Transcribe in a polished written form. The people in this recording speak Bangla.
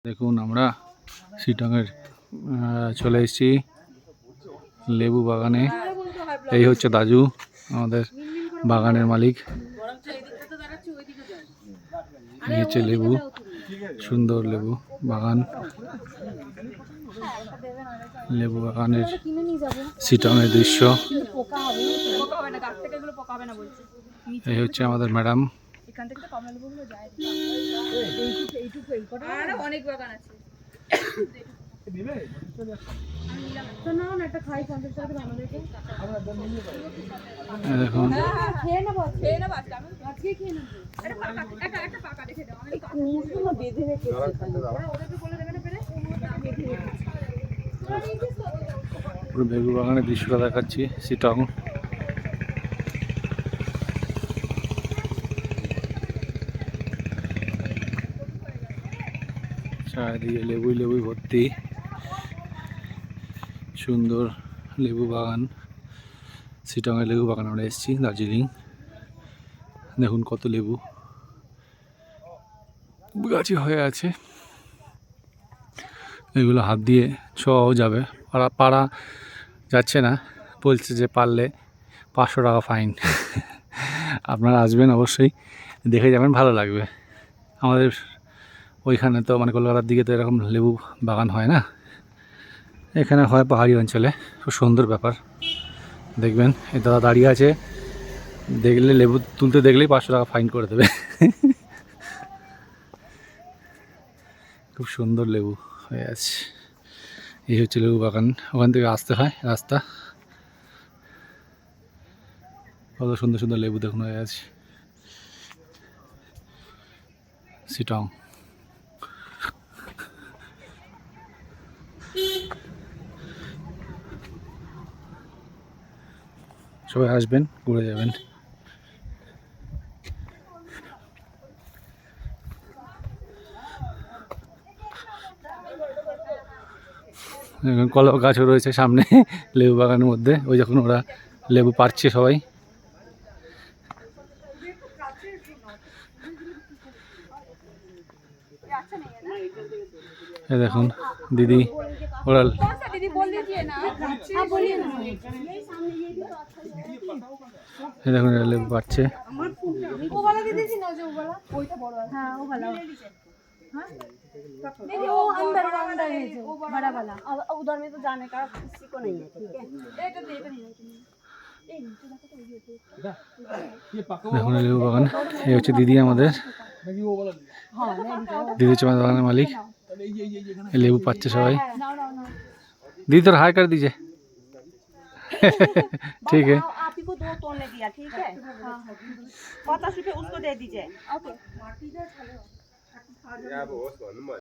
দেখুন আমরা শিটংয়ের চলে এসেছি লেবু বাগানে। এই হচ্ছে দাজু, আমাদের বাগানের মালিক। এই হচ্ছে লেবু, সুন্দর লেবু বাগান। লেবু বাগানের শিটংয়ের দৃশ্য। এই হচ্ছে আমাদের ম্যাডাম। দেখুন পুরো লেবু বাগানের দৃশ্যটা দেখাচ্ছি শিটং। চারিদিকে লেবুই লেবুই ভর্তি, সুন্দর লেবু বাগান। শিটংয়ের লেবু বাগান আমরা এসেছি, দার্জিলিং। দেখুন কত লেবু গাছে হয়ে আছে। এগুলো হাত দিয়ে ছোঁয়াও যাবে, পারা যাচ্ছে না, বলছে যে পারলে 500 টাকা ফাইন। আপনারা আসবেন, অবশ্যই দেখে যাবেন, ভালো লাগবে। আমাদের ওইখানে তো মানে কলকাতার দিকে তো এরকম লেবু বাগান হয় না, এখানে হয় পাহাড়ি অঞ্চলে। খুব সুন্দর ব্যাপার। দেখবেন এই দাদা দাঁড়িয়ে আছে, দেখলে লেবু তুলতে দেখলেই 500 টাকা ফাইন করে দেবে। খুব সুন্দর লেবু হয়ে আছে। এই হচ্ছে লেবু বাগান, ওখান থেকে আসতে হয় রাস্তা। কত সুন্দর সুন্দর লেবু দেখুন হয়ে আছে শিটং। সবাই আসবেন, ঘুরে যাবেন। কলা গাছও রয়েছে সামনে লেবু বাগানের মধ্যে। ওই যখন ওরা লেবু পাড়ছে সবাই। দেখুন দিদি, ওরা দেখুন লেবু পাড়ছে। वो अंदर है जो बड़ा वाला, अब उधर में तो जाने का किसी को नहीं है, ठीक है। দেখুন লেবু বাগান। এই হচ্ছে দিদি আমাদের, দিদি হচ্ছে আমাদের বাগানের মালিক। লেবু পাচ্ছে সবাই। দিদি তোর हाई कर दीजिए। ठीक है, आप ही को 2 तोड़ने दिया, ठीक है। 50 रुपए उसको दे दीजिए। ओके।